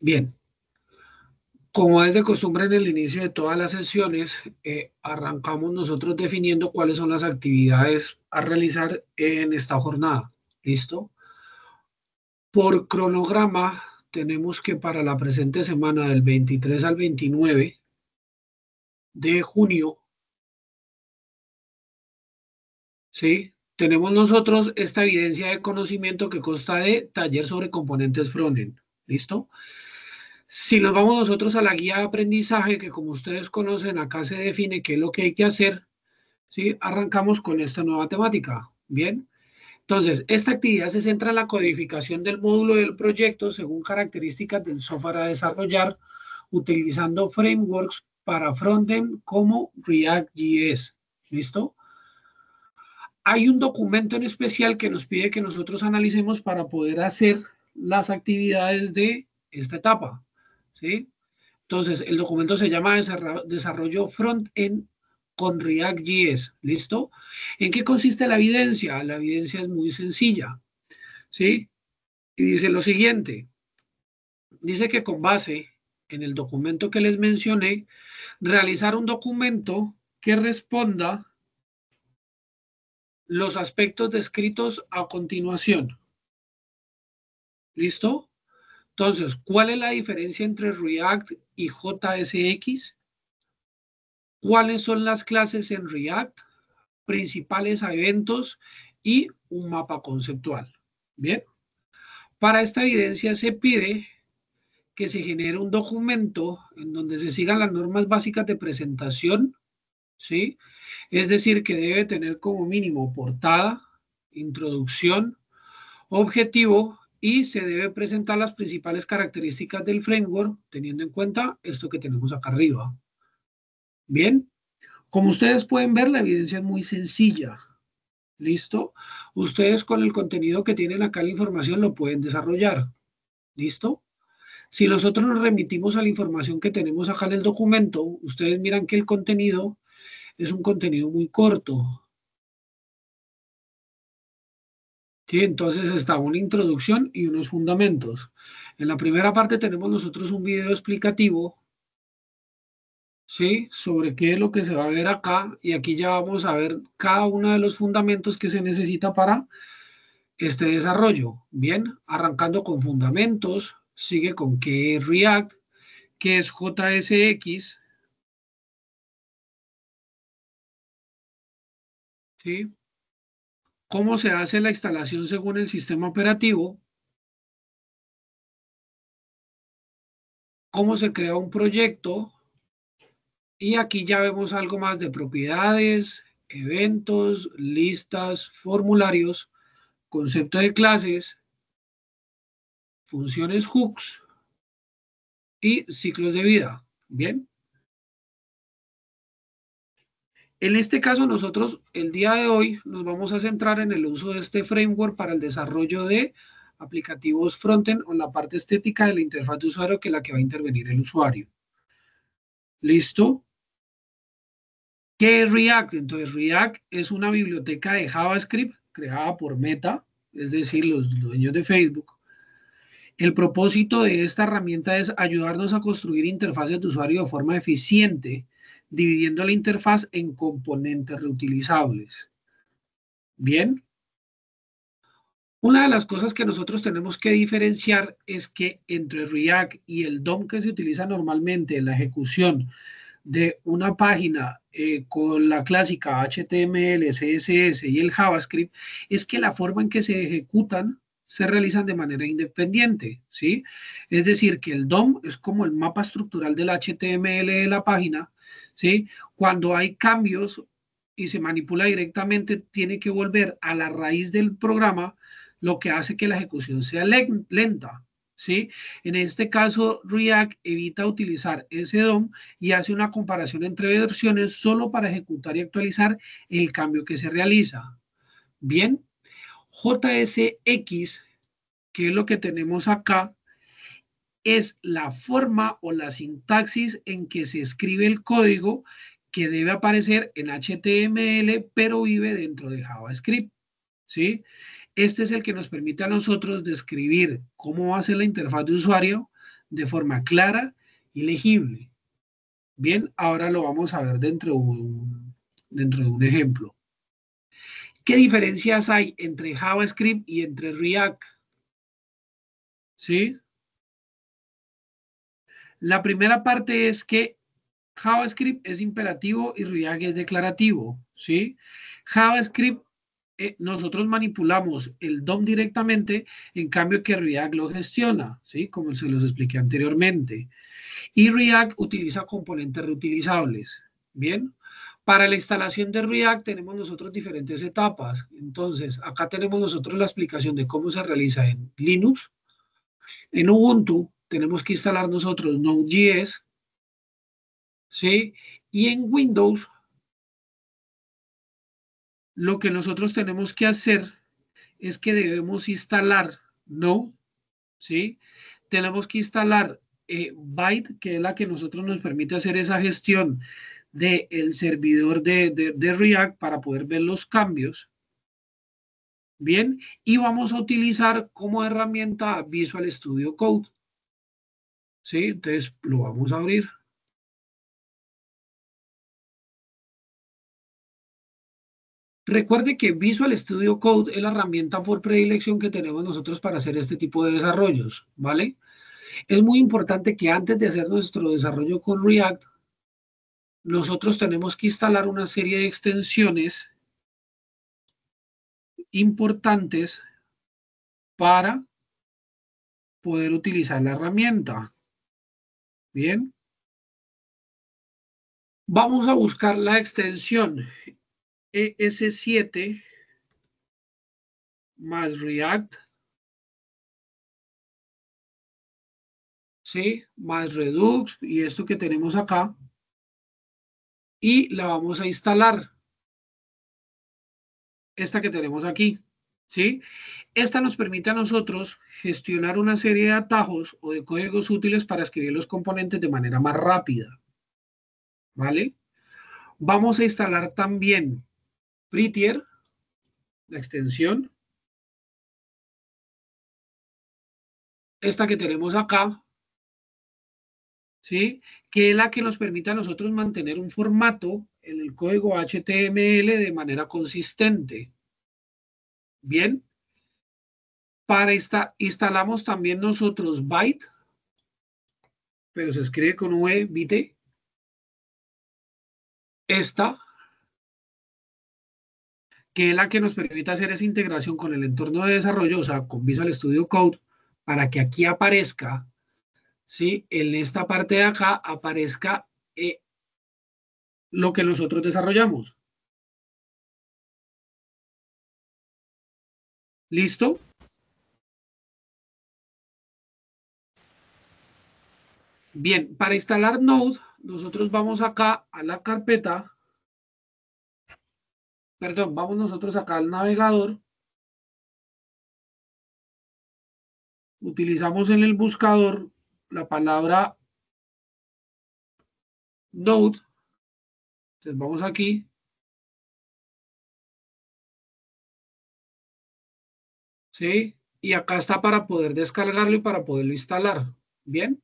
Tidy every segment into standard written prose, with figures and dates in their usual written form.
Bien, como es de costumbre en el inicio de todas las sesiones, arrancamos nosotros definiendo cuáles son las actividades a realizar en esta jornada. ¿Listo? Por cronograma, tenemos que para la presente semana del 23 al 29 de junio, ¿sí? Tenemos nosotros esta evidencia de conocimiento que consta de taller sobre componentes frontend. ¿Listo? Si nos vamos nosotros a la guía de aprendizaje, que como ustedes conocen, acá se define qué es lo que hay que hacer, ¿sí? Arrancamos con esta nueva temática. Bien. Entonces, esta actividad se centra en la codificación del módulo del proyecto según características del software a desarrollar, utilizando frameworks para frontend como React.js. ¿Listo? Hay un documento en especial que nos pide que nosotros analicemos para poder hacer las actividades de esta etapa. ¿Sí? Entonces, el documento se llama Desarrollo Frontend con React.js. ¿Listo? ¿En qué consiste la evidencia? La evidencia es muy sencilla. ¿Sí? Y dice lo siguiente. Dice que con base en el documento que les mencioné, realizar un documento que responda los aspectos descritos a continuación. ¿Listo? Entonces, ¿cuál es la diferencia entre React y JSX? ¿Cuáles son las clases en React? Principales eventos y un mapa conceptual. Bien, para esta evidencia se pide que se genere un documento en donde se sigan las normas básicas de presentación, ¿sí? Es decir, que debe tener como mínimo portada, introducción, objetivo y se debe presentar las principales características del framework teniendo en cuenta esto que tenemos acá arriba. Bien, como ustedes pueden ver, la evidencia es muy sencilla. ¿Listo? Ustedes con el contenido que tienen acá la información lo pueden desarrollar. ¿Listo? Si nosotros nos remitimos a la información que tenemos acá en el documento, ustedes miran que el contenido es un contenido muy corto. ¿Sí? Entonces está una introducción y unos fundamentos. En la primera parte tenemos nosotros un video explicativo, ¿sí? Sobre qué es lo que se va a ver acá y aquí ya vamos a ver cada uno de los fundamentos que se necesita para este desarrollo. Bien, arrancando con fundamentos, sigue con qué es React, qué es JSX, ¿sí? Cómo se hace la instalación según el sistema operativo, cómo se crea un proyecto y aquí ya vemos algo más de propiedades, eventos, listas, formularios, concepto de clases, funciones hooks y ciclos de vida. Bien. En este caso, nosotros el día de hoy nos vamos a centrar en el uso de este framework para el desarrollo de aplicativos frontend o en la parte estética de la interfaz de usuario que es la que va a intervenir el usuario. ¿Listo? ¿Qué es React? Entonces, React es una biblioteca de JavaScript creada por Meta, es decir, los dueños de Facebook. El propósito de esta herramienta es ayudarnos a construir interfaces de usuario de forma eficiente, dividiendo la interfaz en componentes reutilizables. Bien. Una de las cosas que nosotros tenemos que diferenciar es que entre React y el DOM que se utiliza normalmente en la ejecución de una página con la clásica HTML, CSS y el JavaScript, es que la forma en que se ejecutan se realizan de manera independiente, ¿sí? Es decir, que el DOM es como el mapa estructural del HTML de la página, ¿sí? Cuando hay cambios y se manipula directamente, tiene que volver a la raíz del programa, lo que hace que la ejecución sea lenta, ¿sí? En este caso, React evita utilizar ese DOM y hace una comparación entre versiones solo para ejecutar y actualizar el cambio que se realiza. Bien, JSX, que es lo que tenemos acá, es la forma o la sintaxis en que se escribe el código que debe aparecer en HTML, pero vive dentro de JavaScript, ¿sí? Este es el que nos permite a nosotros describir cómo va a ser la interfaz de usuario de forma clara y legible. Bien, ahora lo vamos a ver dentro de un ejemplo. ¿Qué diferencias hay entre JavaScript y entre React? ¿Sí? La primera parte es que JavaScript es imperativo y React es declarativo, ¿sí? JavaScript, nosotros manipulamos el DOM directamente, en cambio que React lo gestiona, ¿sí? Como se los expliqué anteriormente. Y React utiliza componentes reutilizables, ¿bien? Para la instalación de React tenemos nosotros diferentes etapas. Entonces, acá tenemos nosotros la explicación de cómo se realiza en Linux. En Ubuntu tenemos que instalar nosotros Node.js, ¿sí? Y en Windows, lo que nosotros tenemos que hacer es que debemos instalar Node, ¿sí? Tenemos que instalar Byte, que es la que nosotros nos permite hacer esa gestión del servidor de React para poder ver los cambios. Bien, y vamos a utilizar como herramienta Visual Studio Code. ¿Sí? Entonces lo vamos a abrir. Recuerde que Visual Studio Code es la herramienta por predilección que tenemos nosotros para hacer este tipo de desarrollos, ¿vale? Es muy importante que antes de hacer nuestro desarrollo con React, nosotros tenemos que instalar una serie de extensiones importantes para poder utilizar la herramienta. Bien, vamos a buscar la extensión ES7 más React, ¿sí? Más Redux y esto que tenemos acá. Y la vamos a instalar, esta que tenemos aquí, ¿sí? Esta nos permite a nosotros gestionar una serie de atajos o de códigos útiles para escribir los componentes de manera más rápida, ¿vale? Vamos a instalar también Prettier, la extensión, esta que tenemos acá, ¿sí? Que es la que nos permite a nosotros mantener un formato en el código HTML de manera consistente. Bien, para esta instalamos también nosotros Byte, pero se escribe con V, Byte. Esta, que es la que nos permite hacer esa integración con el entorno de desarrollo, o sea, con Visual Studio Code, para que aquí aparezca, ¿sí? En esta parte de acá aparezca lo que nosotros desarrollamos. ¿Listo? Bien, para instalar Node, nosotros vamos acá a la carpeta, perdón, vamos nosotros acá al navegador, utilizamos en el buscador la palabra Node, entonces vamos aquí, ¿sí? Y acá está para poder descargarlo y para poderlo instalar. Bien,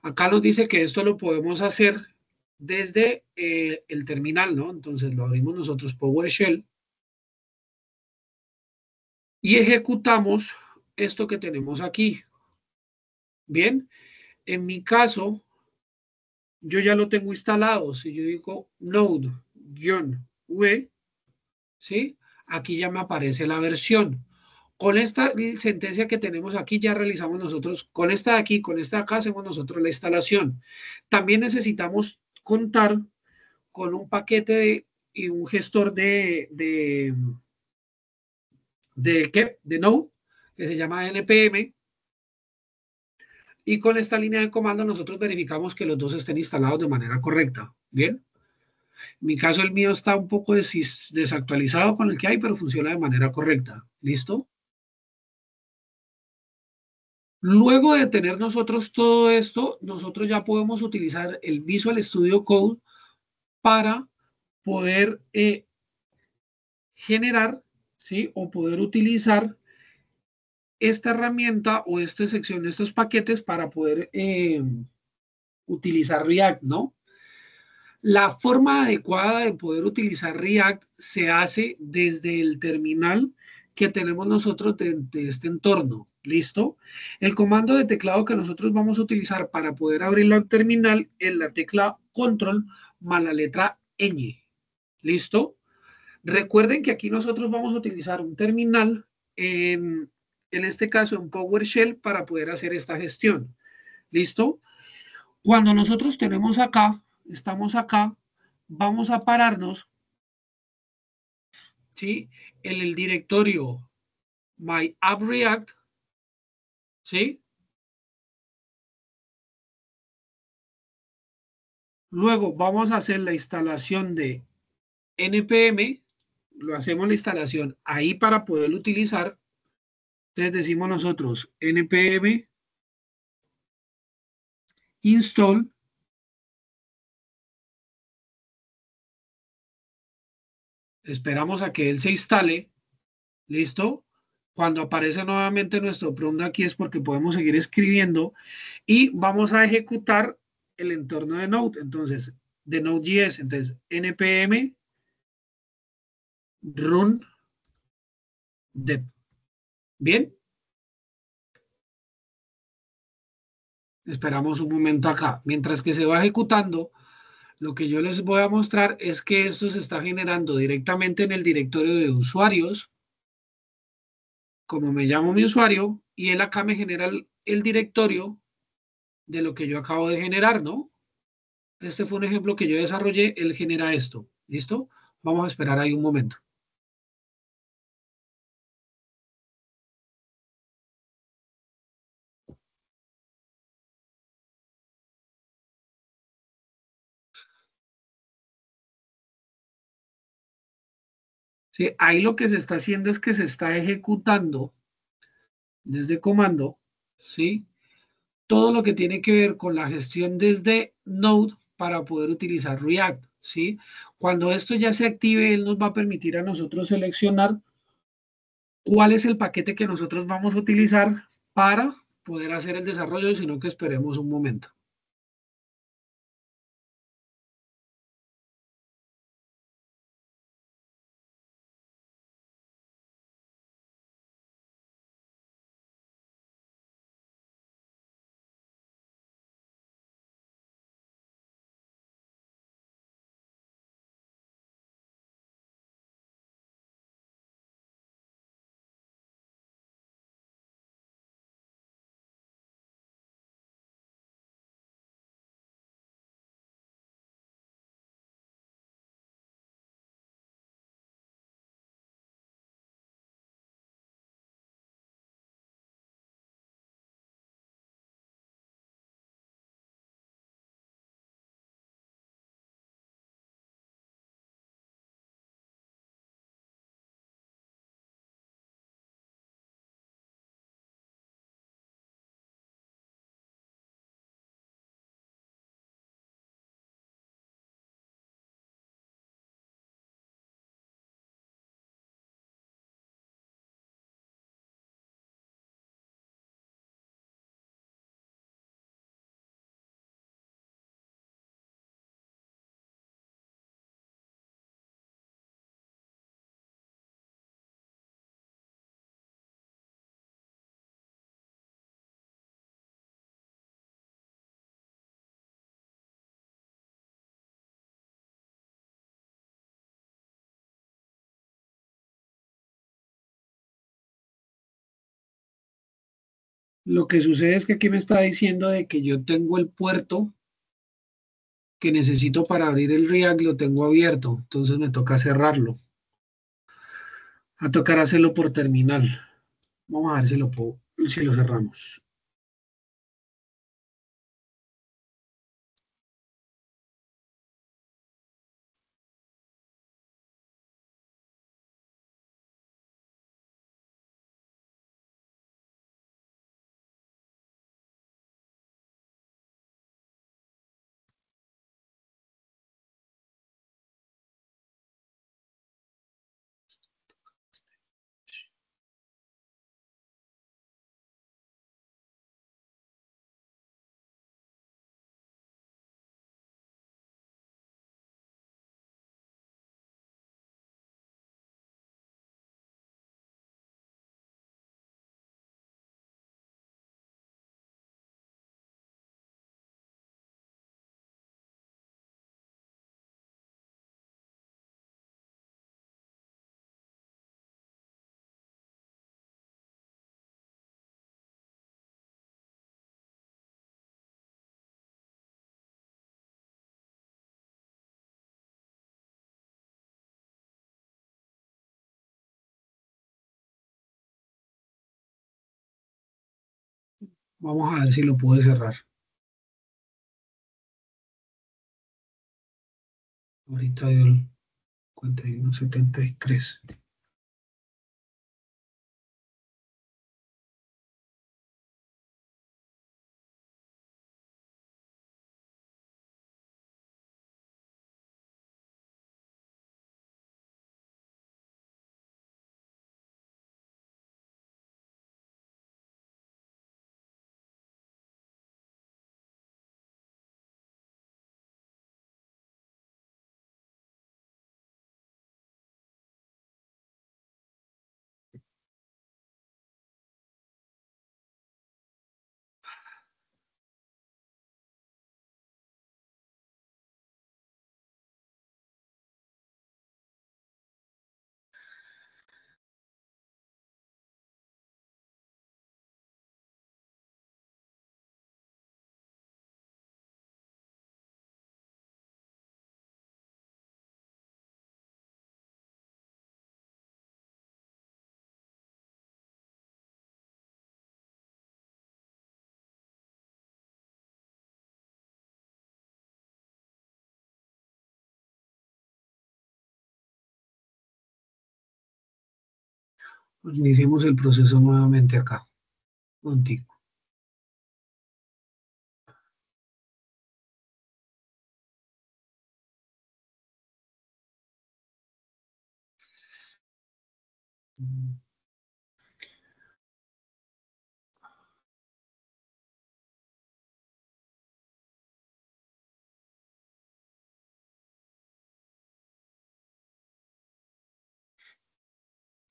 acá nos dice que esto lo podemos hacer desde el terminal, ¿no? Entonces lo abrimos nosotros PowerShell y ejecutamos esto que tenemos aquí. Bien, en mi caso, yo ya lo tengo instalado. Si yo digo node-v, ¿sí? Aquí ya me aparece la versión. Con esta sentencia que tenemos aquí ya realizamos nosotros, con esta de aquí, con esta de acá hacemos nosotros la instalación. También necesitamos contar con un paquete y un gestor de Node que se llama npm. Y con esta línea de comando nosotros verificamos que los dos estén instalados de manera correcta. Bien. En mi caso, el mío está un poco desactualizado con el que hay, pero funciona de manera correcta. ¿Listo? Luego de tener nosotros todo esto, nosotros ya podemos utilizar el Visual Studio Code para poder generar, ¿sí? O poder utilizar esta herramienta o esta sección, estos paquetes para poder utilizar React, ¿no? La forma adecuada de poder utilizar React se hace desde el terminal que tenemos nosotros de este entorno. ¿Listo? El comando de teclado que nosotros vamos a utilizar para poder abrir la terminal es la tecla control más la letra ñ. ¿Listo? Recuerden que aquí nosotros vamos a utilizar un terminal, en este caso un PowerShell, para poder hacer esta gestión. ¿Listo? Cuando nosotros tenemos acá, estamos acá, vamos a pararnos, ¿sí? En el directorio My App React, ¿sí? Luego vamos a hacer la instalación de npm, lo hacemos la instalación ahí para poder utilizar. Entonces decimos nosotros npm install, esperamos a que él se instale. ¿Listo? Cuando aparece nuevamente nuestro prompt aquí es porque podemos seguir escribiendo y vamos a ejecutar el entorno de Node. Entonces, de Node.js, entonces npm run dev. Bien, esperamos un momento acá. Mientras que se va ejecutando, lo que yo les voy a mostrar es que esto se está generando directamente en el directorio de usuarios, como me llamo mi usuario, y él acá me genera el directorio de lo que yo acabo de generar, ¿no? Este fue un ejemplo que yo desarrollé, él genera esto. ¿Listo? Vamos a esperar ahí un momento. Sí, ahí lo que se está haciendo es que se está ejecutando desde comando, ¿sí? Todo lo que tiene que ver con la gestión desde Node para poder utilizar React, ¿sí? Cuando esto ya se active, él nos va a permitir a nosotros seleccionar cuál es el paquete que nosotros vamos a utilizar para poder hacer el desarrollo, sino que esperemos un momento. Lo que sucede es que aquí me está diciendo de que yo tengo el puerto que necesito para abrir el React, lo tengo abierto, entonces me toca cerrarlo. A tocar hacerlo por terminal. Vamos a ver si lo puedo, si lo cerramos. Vamos a ver si lo pude cerrar. Ahorita dio el 5173. Pues iniciemos el proceso nuevamente acá, contigo.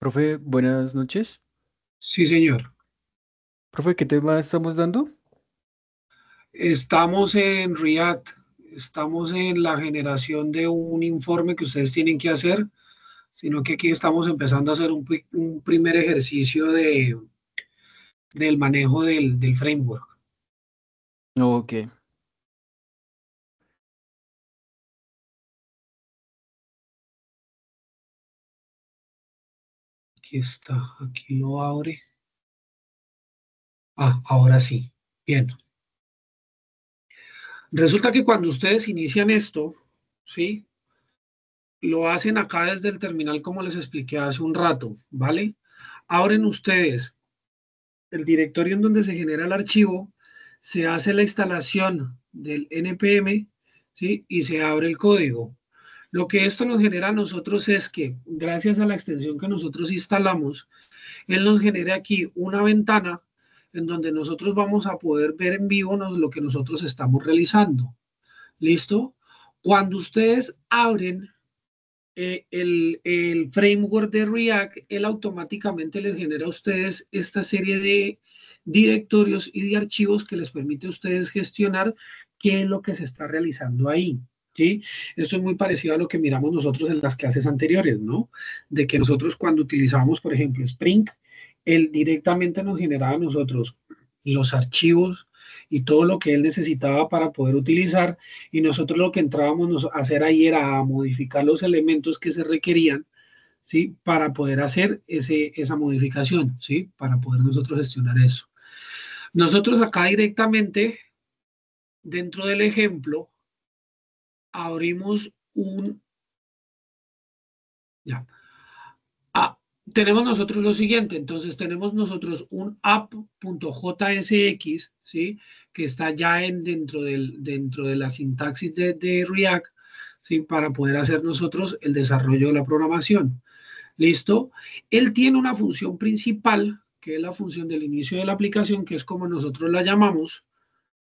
Profe, buenas noches. Sí, señor. Profe, ¿qué tema estamos dando? Estamos en React, estamos en la generación de un informe que ustedes tienen que hacer, sino que aquí estamos empezando a hacer un primer ejercicio del manejo del framework. Ok. Aquí está, aquí lo abre. Ah, ahora sí. Bien. Resulta que cuando ustedes inician esto, ¿sí? Lo hacen acá desde el terminal como les expliqué hace un rato, ¿vale? Abren ustedes el directorio en donde se genera el archivo, se hace la instalación del npm, ¿sí? Y se abre el código. Lo que esto nos genera a nosotros es que, gracias a la extensión que nosotros instalamos, él nos genera aquí una ventana en donde nosotros vamos a poder ver en vivo lo que nosotros estamos realizando. ¿Listo? Cuando ustedes abren el framework de React, él automáticamente les genera a ustedes esta serie de directorios y de archivos que les permite a ustedes gestionar qué es lo que se está realizando ahí. ¿Sí? Esto es muy parecido a lo que miramos nosotros en las clases anteriores, ¿no? De que nosotros cuando utilizábamos, por ejemplo, Spring, él directamente nos generaba a nosotros los archivos y todo lo que él necesitaba para poder utilizar, y nosotros lo que entrábamos a hacer ahí era a modificar los elementos que se requerían, ¿sí? Para poder hacer esa modificación, ¿sí? Para poder nosotros gestionar eso. Nosotros acá directamente, dentro del ejemplo, abrimos ya, ah, tenemos nosotros lo siguiente, entonces tenemos nosotros un app.jsx, ¿sí? Que está ya dentro de la sintaxis de React, ¿sí? Para poder hacer nosotros el desarrollo de la programación. ¿Listo? Él tiene una función principal, que es la función del inicio de la aplicación, que es como nosotros la llamamos,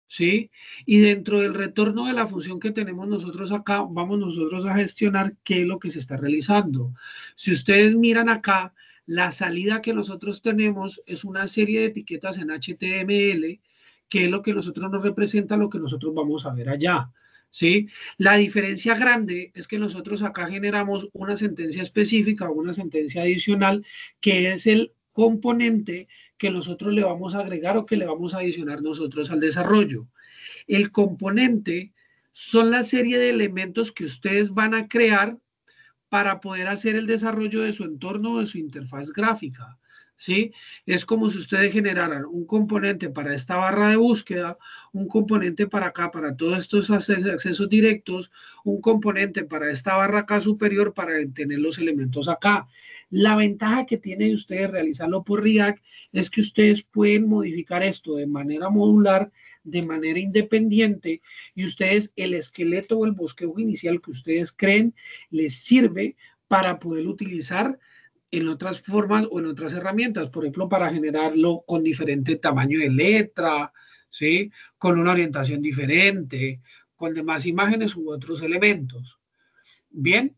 ¿sí? Y dentro del retorno de la función que tenemos nosotros acá, vamos nosotros a gestionar qué es lo que se está realizando. Si ustedes miran acá, la salida que nosotros tenemos es una serie de etiquetas en HTML, que es lo que nosotros nos representa, lo que nosotros vamos a ver allá. ¿Sí? La diferencia grande es que nosotros acá generamos una sentencia específica o una sentencia adicional, que es el componente que nosotros le vamos a agregar o que le vamos a adicionar nosotros al desarrollo. El componente son la serie de elementos que ustedes van a crear para poder hacer el desarrollo de su entorno o de su interfaz gráfica. ¿sí? Es como si ustedes generaran un componente para esta barra de búsqueda, un componente para acá, para todos estos accesos directos, un componente para esta barra acá superior para tener los elementos acá. La ventaja que tiene de ustedes realizarlo por React es que ustedes pueden modificar esto de manera modular, de manera independiente, y ustedes el esqueleto o el bosquejo inicial que ustedes creen les sirve para poder utilizar en otras formas o en otras herramientas, por ejemplo, para generarlo con diferente tamaño de letra, ¿sí? Con una orientación diferente, con demás imágenes u otros elementos. Bien,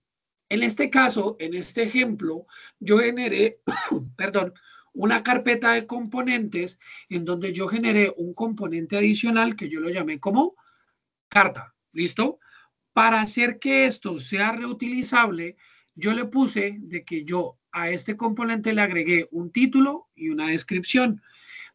en este caso, en este ejemplo, yo generé, perdón, una carpeta de componentes en donde yo generé un componente adicional que yo lo llamé como carta, ¿listo? Para hacer que esto sea reutilizable, yo le puse de que yo a este componente le agregué un título y una descripción.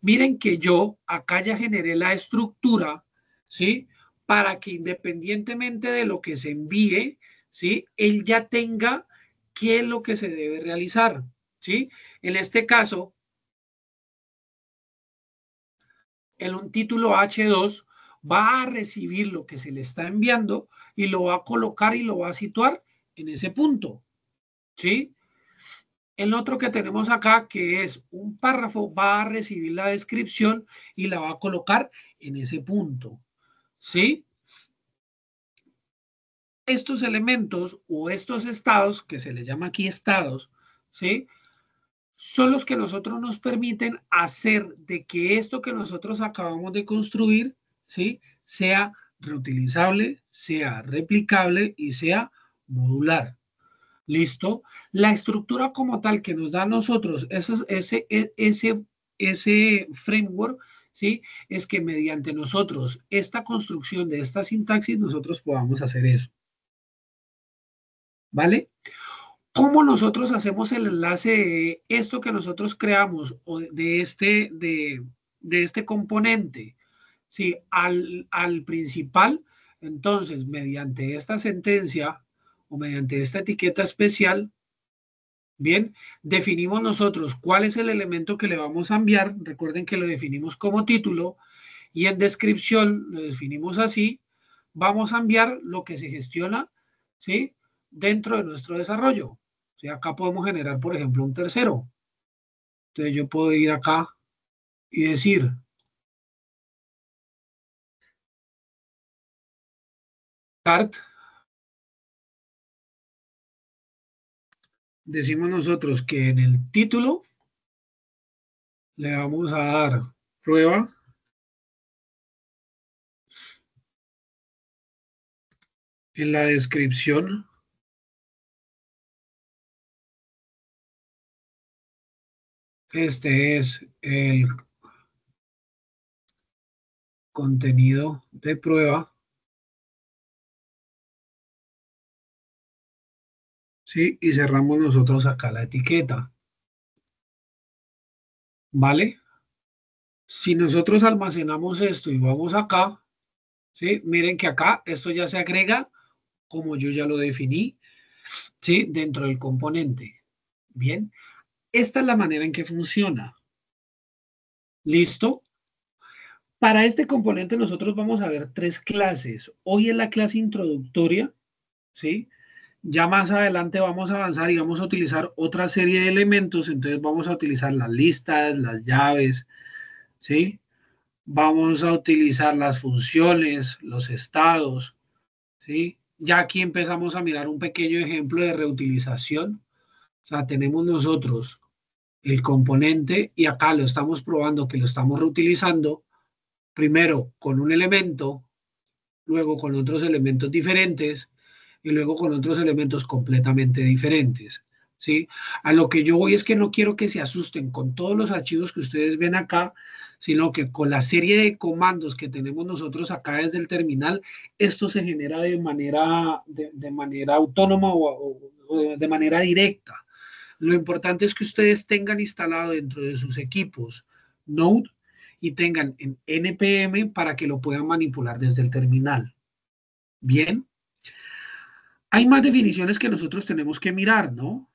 Miren que yo acá ya generé la estructura, ¿sí? Para que independientemente de lo que se envíe, ¿sí? Él ya tenga qué es lo que se debe realizar, ¿sí? En este caso, en un título H2 va a recibir lo que se le está enviando y lo va a colocar y lo va a situar en ese punto, ¿sí? El otro que tenemos acá, que es un párrafo, va a recibir la descripción y la va a colocar en ese punto, ¿sí? Estos elementos o estos estados, que se les llama aquí estados, ¿sí? Son los que nosotros nos permiten hacer de que esto que nosotros acabamos de construir, ¿sí? Sea reutilizable, sea replicable y sea modular. ¿Listo? La estructura como tal que nos da a nosotros ese framework, ¿sí? Es que mediante nosotros, esta construcción de esta sintaxis, nosotros podamos hacer eso. ¿Vale? ¿Cómo nosotros hacemos el enlace de esto que nosotros creamos o de este componente, ¿sí? Al principal? Entonces, mediante esta sentencia o mediante esta etiqueta especial, bien, definimos nosotros cuál es el elemento que le vamos a enviar. Recuerden que lo definimos como título y en descripción lo definimos así. Vamos a enviar lo que se gestiona, ¿sí? Dentro de nuestro desarrollo. O sea, acá podemos generar, por ejemplo, un tercero. Entonces yo puedo ir acá y decir cart, decimos nosotros que en el título le vamos a dar prueba, en la descripción este es el contenido de prueba, ¿sí? Y cerramos nosotros acá la etiqueta, ¿vale? Si nosotros almacenamos esto y vamos acá, ¿sí? Miren que acá esto ya se agrega como yo ya lo definí, ¿sí? Dentro del componente. Bien, esta es la manera en que funciona. ¿Listo? Para este componente nosotros vamos a ver tres clases. Hoy es la clase introductoria, ¿sí? Ya más adelante vamos a avanzar y vamos a utilizar otra serie de elementos. Entonces vamos a utilizar las listas, las llaves, ¿sí? Vamos a utilizar las funciones, los estados, ¿sí? Ya aquí empezamos a mirar un pequeño ejemplo de reutilización. O sea, tenemos nosotros el componente y acá lo estamos probando que lo estamos reutilizando primero con un elemento, luego con otros elementos diferentes y luego con otros elementos completamente diferentes. ¿Sí? A lo que yo voy es que no quiero que se asusten con todos los archivos que ustedes ven acá, sino que con la serie de comandos que tenemos nosotros acá desde el terminal, esto se genera de manera autónoma o de manera directa. Lo importante es que ustedes tengan instalado dentro de sus equipos Node y tengan en NPM para que lo puedan manipular desde el terminal. Bien, hay más definiciones que nosotros tenemos que mirar, ¿no?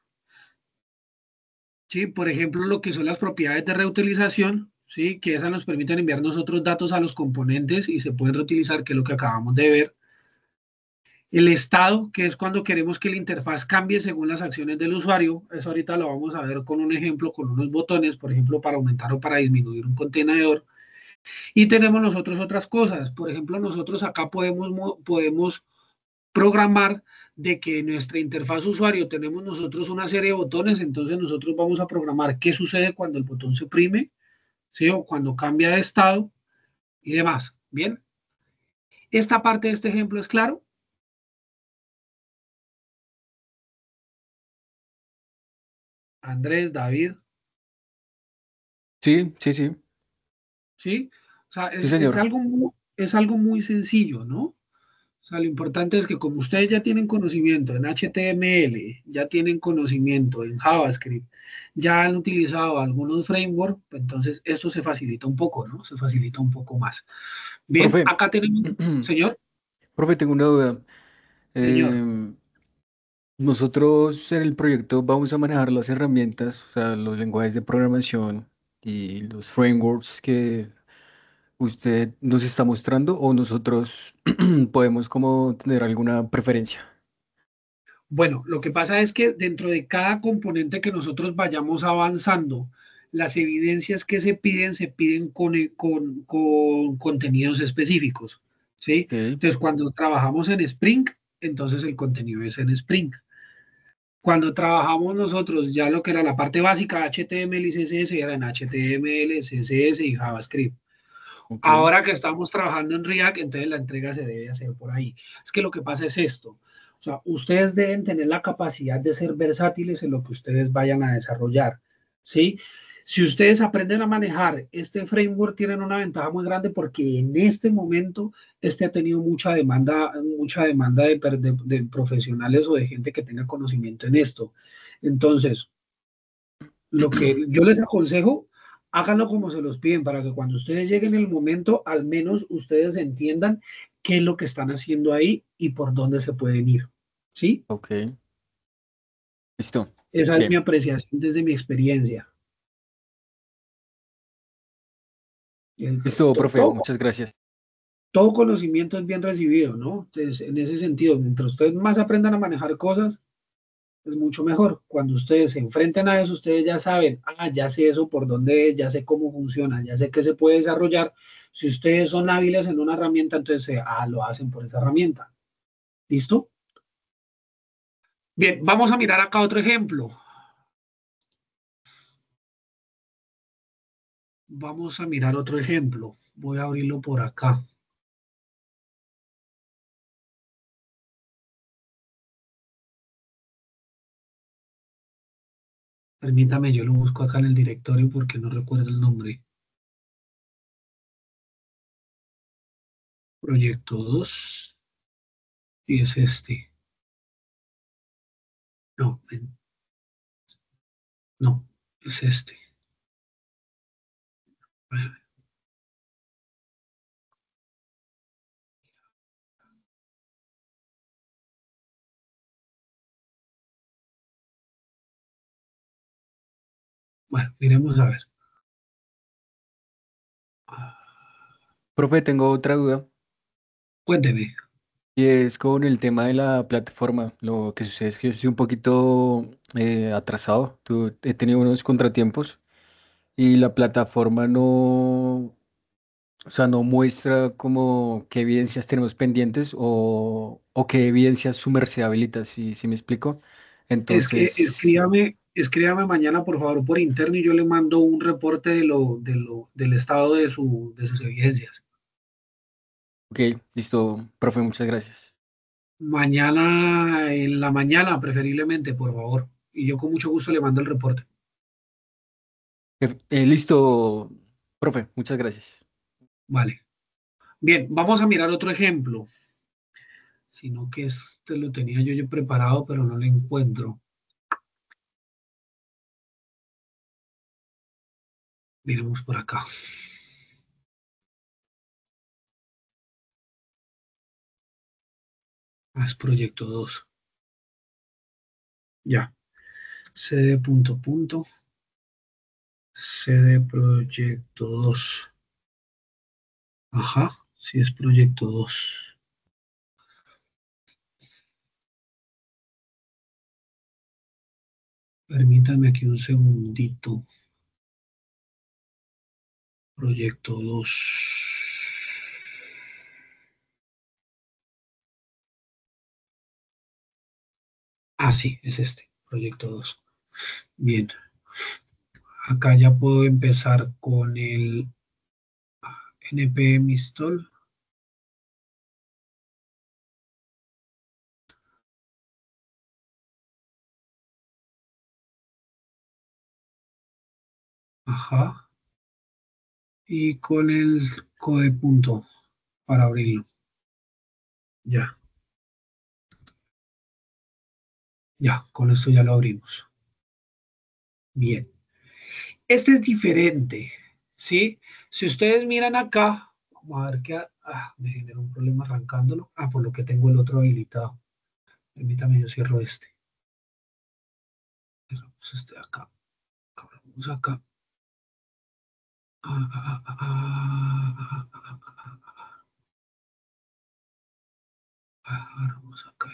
¿sí? Por ejemplo, lo que son las propiedades de reutilización, ¿sí? Que esas nos permiten enviar nosotros datos a los componentes y se pueden reutilizar, que es lo que acabamos de ver. El estado, que es cuando queremos que la interfaz cambie según las acciones del usuario. Eso ahorita lo vamos a ver con un ejemplo, con unos botones, por ejemplo, para aumentar o para disminuir un contenedor. Y tenemos nosotros otras cosas. Por ejemplo, nosotros acá podemos programar de que en nuestra interfaz usuario tenemos nosotros una serie de botones, entonces nosotros vamos a programar qué sucede cuando el botón se oprime, ¿sí? O cuando cambia de estado y demás. Bien, esta parte de este ejemplo es claro. Andrés, David, Sí, sí, sí. ¿sí? O sea, Sí, es señor. algo muy sencillo, ¿no? O sea, lo importante es que como ustedes ya tienen conocimiento en HTML, ya tienen conocimiento en JavaScript, ya han utilizado algunos frameworks, pues entonces esto se facilita un poco, ¿no? Se facilita un poco más. Bien, Profe, acá tenemos, señor, profe, tengo una duda. señor. Em, Nosotros en el proyecto vamos a manejar las herramientas, o sea, los lenguajes de programación y los frameworks que usted nos está mostrando, o nosotros podemos como tener alguna preferencia. Bueno, lo que pasa es que dentro de cada componente que nosotros vayamos avanzando, las evidencias que se piden con contenidos específicos, ¿sí? Ok, Entonces, cuando trabajamos en Spring, entonces el contenido es en Spring. Cuando trabajamos nosotros ya lo que era la parte básica, HTML y CSS, era en HTML, CSS y JavaScript. ok, Ahora que estamos trabajando en React, entonces la entrega se debe hacer por ahí. Es que lo que pasa es esto. O sea, ustedes deben tener la capacidad de ser versátiles en lo que ustedes vayan a desarrollar, ¿sí? Si ustedes aprenden a manejar este framework, tienen una ventaja muy grande porque en este momento este ha tenido mucha demanda de profesionales o de gente que tenga conocimiento en esto. Entonces, lo que yo les aconsejo, háganlo como se los piden para que cuando ustedes lleguen el momento, al menos ustedes entiendan qué es lo que están haciendo ahí y por dónde se pueden ir. ¿Sí? ok. Listo. Esa es mi Bien. apreciación desde mi experiencia. El- Listo, to- profe. todo, Muchas gracias. todo conocimiento es bien recibido, ¿no? Entonces, en ese sentido, mientras ustedes más aprendan a manejar cosas, es mucho mejor. Cuando ustedes se enfrenten a eso, ustedes ya saben, ya sé eso por dónde es, ya sé cómo funciona, ya sé qué se puede desarrollar. Si ustedes son hábiles en una herramienta, entonces lo hacen por esa herramienta. ¿Listo? Bien, vamos a mirar acá otro ejemplo. Vamos a mirar otro ejemplo. Voy a abrirlo por acá. Permítame, yo lo busco acá en el directorio porque no recuerdo el nombre. Proyecto 2. Y es este. No, no, es este. Bueno, miremos a ver. Profe, tengo otra duda. Cuénteme. Y es con el tema de la plataforma. Lo que sucede es que yo estoy un poquito atrasado. He tenido unos contratiempos y la plataforma no, o sea, no muestra como qué evidencias tenemos pendientes o qué evidencias su merced habilita, si me explico. Es que Entonces, escríbame mañana, por favor, por interno y yo le mando un reporte del estado de sus evidencias. ok, listo, profe, muchas gracias. Mañana en la mañana, preferiblemente, por favor. Y yo con mucho gusto le mando el reporte. Listo, profe, muchas gracias. Vale. Bien, vamos a mirar otro ejemplo. Sino que este lo tenía yo preparado, pero no lo encuentro. Miremos por acá. Es proyecto 2. Ya. CD punto punto. CD proyecto 2. Ajá, sí es proyecto 2. Permítame aquí un segundito. Proyecto 2. Ah, sí, es este, proyecto 2. Bien, acá ya puedo empezar con el npm install. Ajá. Y con el code punto para abrirlo. Ya, ya, con esto ya lo abrimos. Bien. Este es diferente, ¿sí? Si ustedes miran acá, vamos a ver que me genera un problema arrancándolo. Ah, por lo que tengo el otro habilitado. Permítame, yo cierro este. Cerramos este de acá. Vamos acá. Ah, ah, ah, ah, ah, vamos acá.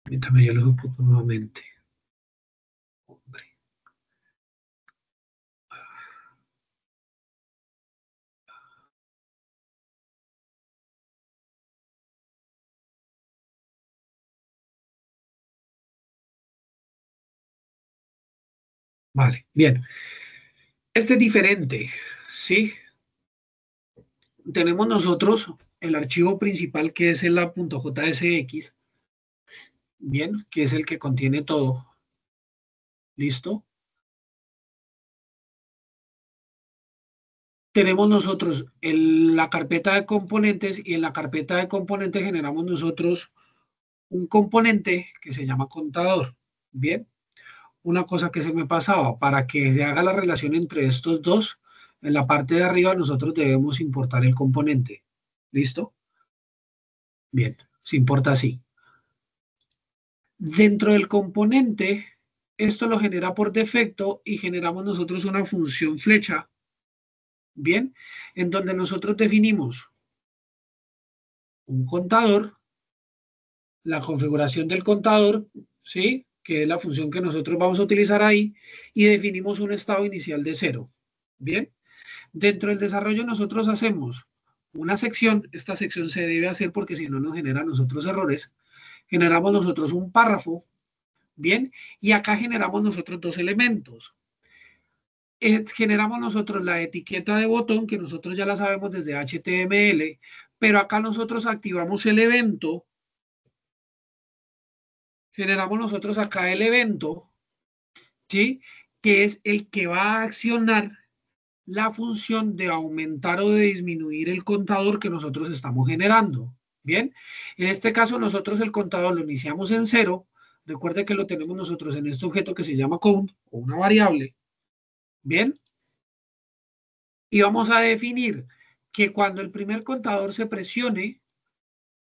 Permítame, yo lo ejecuto nuevamente. Hombre. Vale, bien. Este es diferente, ¿sí? Tenemos nosotros el archivo principal que es el .jsx, bien, que es el que contiene todo. ¿Listo? Tenemos nosotros la carpeta de componentes y en la carpeta de componentes generamos nosotros un componente que se llama contador. Bien, una cosa que se me pasaba, para que se haga la relación entre estos dos, en la parte de arriba nosotros debemos importar el componente. ¿Listo? Bien, se importa así. Dentro del componente, esto lo genera por defecto y generamos nosotros una función flecha, bien, en donde nosotros definimos un contador, la configuración del contador, ¿sí? Que es la función que nosotros vamos a utilizar ahí, y definimos un estado inicial de 0. Bien, dentro del desarrollo nosotros hacemos una sección, esta sección se debe hacer porque si no nos genera a nosotros errores, generamos nosotros un párrafo, bien, y acá generamos nosotros dos elementos. Generamos nosotros la etiqueta de botón, que nosotros ya la sabemos desde HTML, pero acá nosotros activamos el evento, generamos nosotros acá el evento, ¿sí? Que es el que va a accionar la función de aumentar o de disminuir el contador que nosotros estamos generando. Bien, en este caso nosotros el contador lo iniciamos en 0. Recuerde que lo tenemos nosotros en este objeto que se llama count o una variable. Bien, y vamos a definir que cuando el primer contador se presione,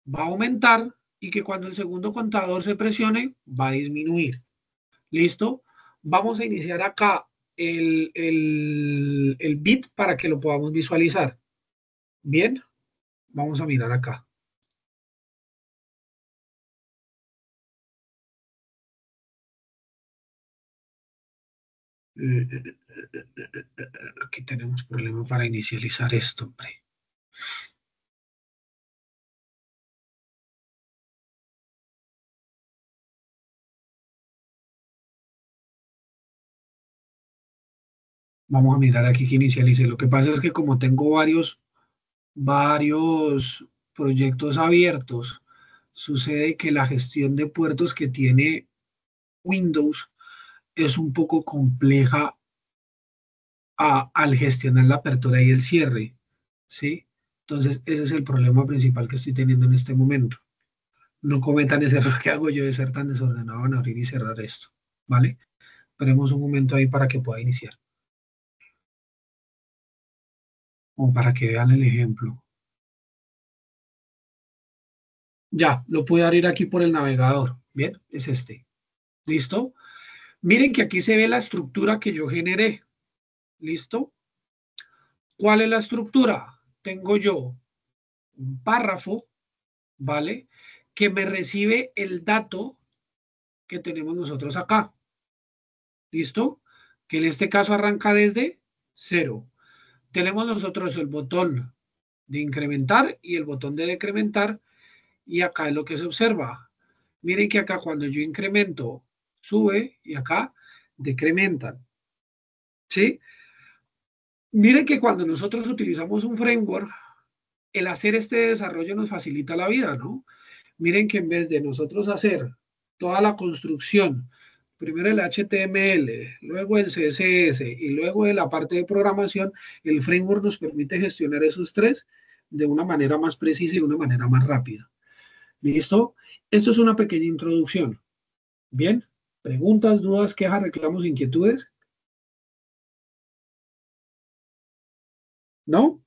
va a aumentar y que cuando el segundo contador se presione, va a disminuir. ¿Listo? Vamos a iniciar acá el bit para que lo podamos visualizar. Bien, vamos a mirar acá. Aquí tenemos problema para inicializar esto, hombre. Vamos a mirar aquí que inicialice. Lo que pasa es que como tengo varios proyectos abiertos, sucede que la gestión de puertos que tiene Windows es un poco compleja al gestionar la apertura y el cierre, ¿sí? Entonces, ese es el problema principal que estoy teniendo en este momento. No cometan ese error que hago yo de ser tan desordenado en abrir y cerrar esto, ¿vale? Esperemos un momento ahí para que pueda iniciar, o para que vean el ejemplo. Ya, lo pude abrir aquí por el navegador. Bien, es este. ¿Listo? Miren que aquí se ve la estructura que yo generé. ¿Listo? ¿Cuál es la estructura? Tengo yo un párrafo, ¿vale? Que me recibe el dato que tenemos nosotros acá. ¿Listo? Que en este caso arranca desde cero. Tenemos nosotros el botón de incrementar y el botón de decrementar, y acá es lo que se observa. Miren que acá cuando yo incremento, sube, y acá decrementan. ¿Sí? Miren que cuando nosotros utilizamos un framework, el hacer este desarrollo nos facilita la vida, ¿no? Miren que en vez de nosotros hacer toda la construcción, primero el HTML, luego el CSS y luego de la parte de programación, el framework nos permite gestionar esos tres de una manera más precisa y de una manera más rápida. ¿Listo? Esto es una pequeña introducción. Bien, preguntas, dudas, quejas, reclamos, inquietudes. ¿No?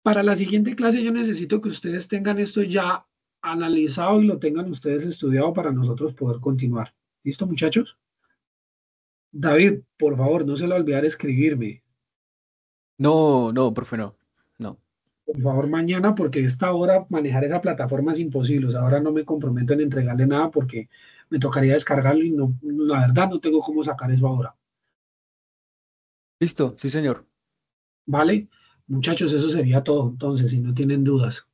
Para la siguiente clase yo necesito que ustedes tengan esto ya analizado y lo tengan ustedes estudiado para nosotros poder continuar. ¿Listo, muchachos? David, por favor, no se le olvidar escribirme. No, no, profe, no. No. Por favor, mañana, porque a esta hora manejar esa plataforma es imposible. O sea, ahora no me comprometo en entregarle nada porque me tocaría descargarlo y no, la verdad no tengo cómo sacar eso ahora. Listo, sí, señor. ¿Vale? Muchachos, eso sería todo. Entonces, si no tienen dudas,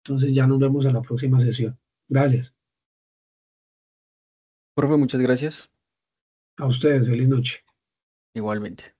entonces ya nos vemos en la próxima sesión. Gracias. Profe, muchas gracias. A ustedes, feliz noche. Igualmente.